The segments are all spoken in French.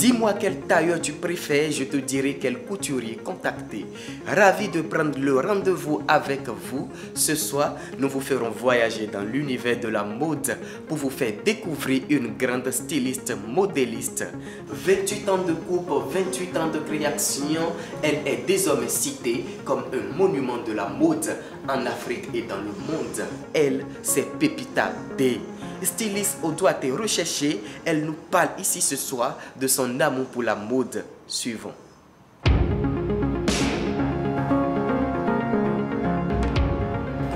Dis-moi quel tailleur tu préfères, je te dirai quel couturier contacter. Ravi de prendre le rendez-vous avec vous. Ce soir, nous vous ferons voyager dans l'univers de la mode pour vous faire découvrir une grande styliste modéliste. 28 ans de coupe, 28 ans de création, elle est désormais citée comme un monument de la mode en Afrique et dans le monde. Elle, c'est Pepita B. Styliste aux doigts recherchés, elle nous parle ici ce soir de son amour pour la mode. Suivons.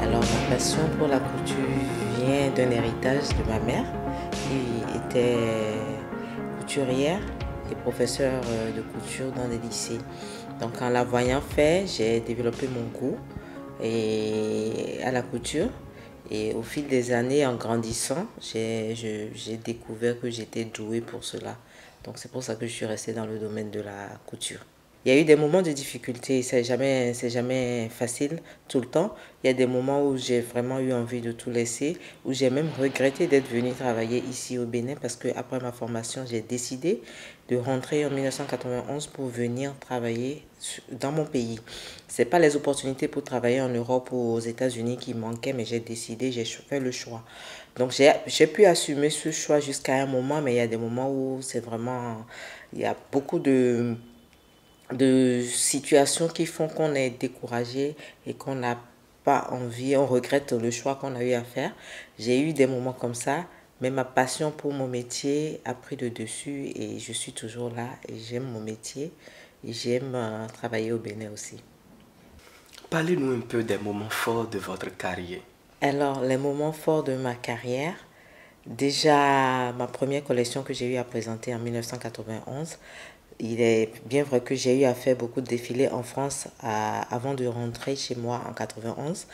Alors, ma passion pour la couture vient d'un héritage de ma mère qui était couturière et professeure de couture dans les lycées. Donc, en la voyant faire, j'ai développé mon goût à la couture. Et au fil des années, en grandissant, j'ai découvert que j'étais douée pour cela. Donc c'est pour ça que je suis restée dans le domaine de la couture. Il y a eu des moments de difficulté, c'est jamais facile tout le temps. Il y a des moments où j'ai vraiment eu envie de tout laisser, où j'ai même regretté d'être venue travailler ici au Bénin parce qu'après ma formation, j'ai décidé de rentrer en 1991 pour venir travailler dans mon pays. Ce n'est pas les opportunités pour travailler en Europe ou aux États-Unis qui manquaient, mais j'ai décidé, j'ai fait le choix. Donc j'ai pu assumer ce choix jusqu'à un moment, mais il y a des moments où c'est vraiment, il y a beaucoup de situations qui font qu'on est découragé et qu'on n'a pas envie, on regrette le choix qu'on a eu à faire. J'ai eu des moments comme ça, mais ma passion pour mon métier a pris le dessus et je suis toujours là et j'aime mon métier et j'aime travailler au Bénin aussi. Parlez-nous un peu des moments forts de votre carrière. Alors, les moments forts de ma carrière, déjà ma première collection que j'ai eu à présenter en 1991, il est bien vrai que j'ai eu à faire beaucoup de défilés en France avant de rentrer chez moi en 91.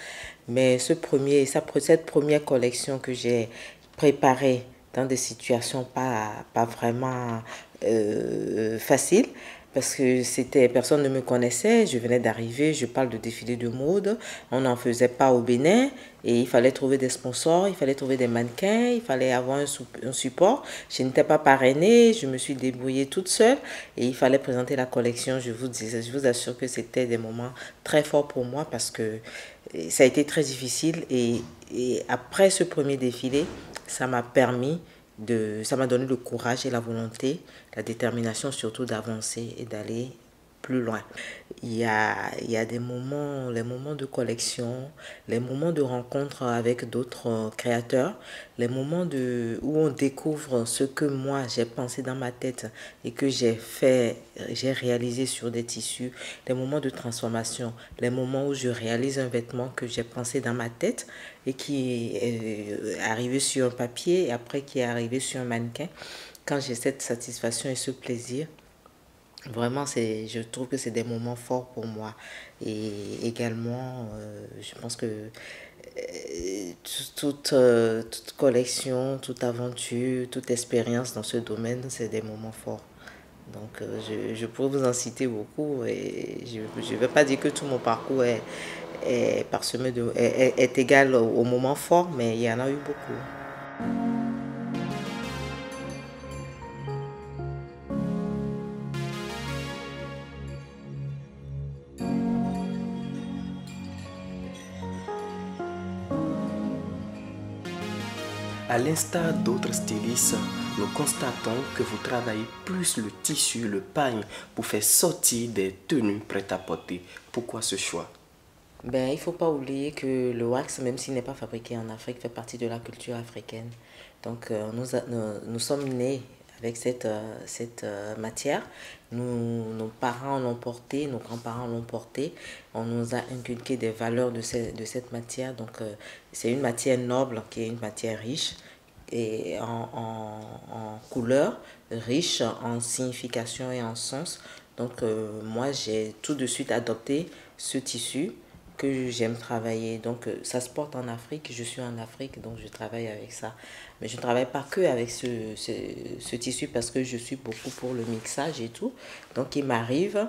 Mais cette première collection que j'ai préparée dans des situations pas vraiment faciles, parce que personne ne me connaissait, je venais d'arriver, je parle de défilé de mode, on n'en faisait pas au Bénin et il fallait trouver des sponsors, il fallait trouver des mannequins, il fallait avoir un support. Je n'étais pas parrainée, je me suis débrouillée toute seule et il fallait présenter la collection. Je vous assure que c'était des moments très forts pour moi parce que ça a été très difficile et après ce premier défilé, ça m'a donné le courage et la volonté, la détermination surtout d'avancer et d'aller plus loin. Il y a des moments, les moments de collection, les moments de rencontre avec d'autres créateurs, les moments où on découvre ce que moi j'ai pensé dans ma tête et que j'ai réalisé sur des tissus, les moments de transformation, les moments où je réalise un vêtement que j'ai pensé dans ma tête et qui est arrivé sur un papier et après qui est arrivé sur un mannequin. Quand j'ai cette satisfaction et ce plaisir, vraiment, je trouve que c'est des moments forts pour moi. Et également, je pense que toute collection, toute aventure, toute expérience dans ce domaine, c'est des moments forts. Donc, je pourrais vous en citer beaucoup. Et je ne veux pas dire que tout mon parcours est parsemé est égal aux moments forts, mais il y en a eu beaucoup. À l'instar d'autres stylistes, nous constatons que vous travaillez plus le tissu, le pagne pour faire sortir des tenues prêtes à porter. Pourquoi ce choix? Il ne faut pas oublier que le wax, même s'il n'est pas fabriqué en Afrique, fait partie de la culture africaine. Donc nous sommes nés avec cette matière. Nos parents l'ont porté, nos grands-parents l'ont porté. On nous a inculqué des valeurs de cette matière. Donc c'est une matière noble qui est une matière riche et en couleur, riche en signification et en sens. Donc moi j'ai tout de suite adopté ce tissu que j'aime travailler. Donc ça se porte en Afrique, je suis en Afrique, donc je travaille avec ça. Mais je ne travaille pas que avec ce tissu parce que je suis beaucoup pour le mixage et tout. Donc il m'arrive,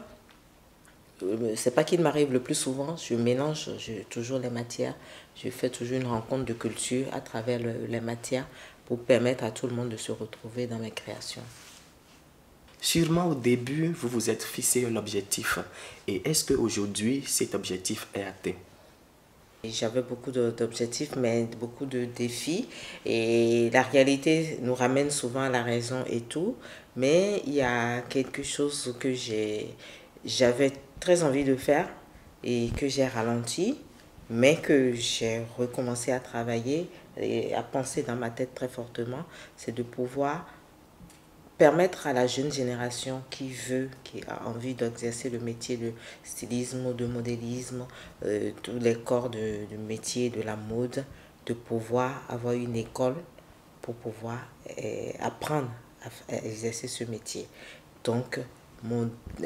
c'est pas qu'il m'arrive le plus souvent, je mélange toujours les matières. Je fais toujours une rencontre de culture à travers les matières pour permettre à tout le monde de se retrouver dans mes créations. Sûrement au début, vous vous êtes fixé un objectif. Et est-ce qu'aujourd'hui, cet objectif est atteint? J'avais beaucoup d'objectifs, mais beaucoup de défis. Et la réalité nous ramène souvent à la raison et tout. Mais il y a quelque chose que j'avais très envie de faire et que j'ai ralenti, mais que j'ai recommencé à travailler et à penser dans ma tête très fortement. C'est de pouvoir permettre à la jeune génération qui a envie d'exercer le métier de stylisme ou de modélisme, tous les corps de métier de la mode, de pouvoir avoir une école pour pouvoir apprendre à exercer ce métier. Donc,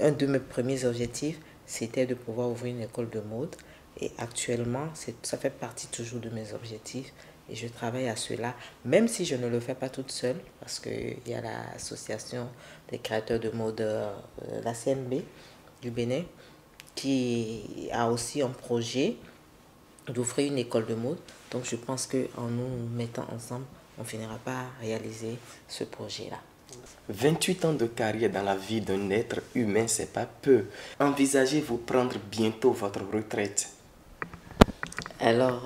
un de mes premiers objectifs, c'était de pouvoir ouvrir une école de mode. Et actuellement, ça fait partie toujours de mes objectifs. Et je travaille à cela, même si je ne le fais pas toute seule, parce qu'il y a l'association des créateurs de mode, la CNB du Bénin, qui a aussi un projet d'ouvrir une école de mode. Donc je pense qu'en nous mettant ensemble, on finira par réaliser ce projet-là. 28 ans de carrière dans la vie d'un être humain, c'est pas peu. Envisagez-vous prendre bientôt votre retraite? Alors,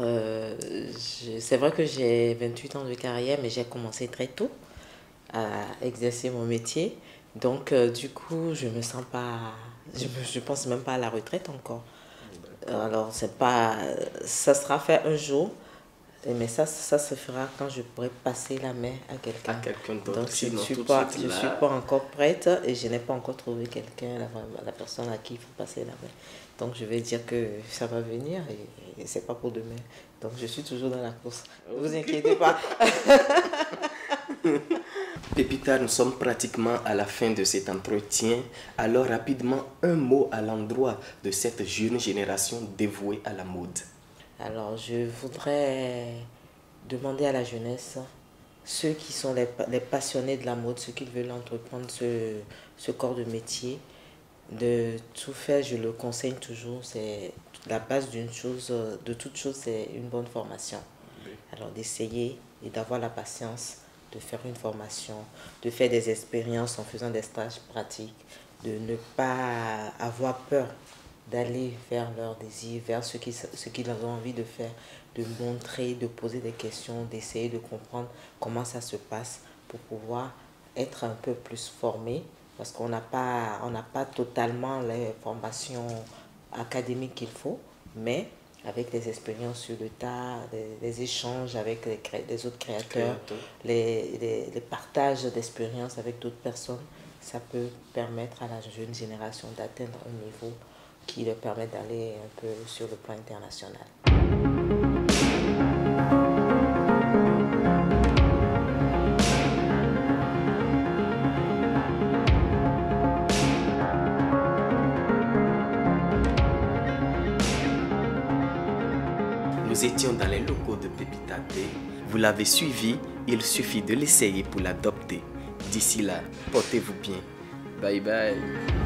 c'est vrai que j'ai 28 ans de carrière, mais j'ai commencé très tôt à exercer mon métier. Donc, du coup, je me sens pas, je pense même pas à la retraite encore. Alors, c'est pas, ça sera fait un jour, mais ça se fera quand je pourrai passer la main à quelqu'un. À quelqu'un d'autre. Donc, je ne suis pas encore prête et je n'ai pas encore trouvé quelqu'un, la personne à qui il faut passer la main. Donc, je vais dire que ça va venir et c'est pas pour demain. Donc, je suis toujours dans la course. Ne vous inquiétez pas. Pépita, nous sommes pratiquement à la fin de cet entretien. Alors, rapidement, un mot à l'endroit de cette jeune génération dévouée à la mode. Alors, je voudrais demander à la jeunesse, ceux qui sont les passionnés de la mode, ceux qui veulent entreprendre ce corps de métier, de tout faire, je le conseille toujours, c'est la base de toute chose, c'est une bonne formation. Alors d'essayer et d'avoir la patience de faire une formation, de faire des expériences en faisant des stages pratiques, de ne pas avoir peur d'aller vers leurs désirs, vers ce qu'ils ont envie de faire, de montrer, de poser des questions, d'essayer de comprendre comment ça se passe pour pouvoir être un peu plus formé, parce qu'on n'a pas totalement les formations académiques qu'il faut, mais avec les expériences sur le tas, les échanges avec les autres créateurs, les partages d'expériences avec d'autres personnes, ça peut permettre à la jeune génération d'atteindre un niveau qui leur permet d'aller un peu sur le plan international. Nous étions dans les locaux de Pépita Thé. Vous l'avez suivi, il suffit de l'essayer pour l'adopter. D'ici là, portez-vous bien. Bye bye.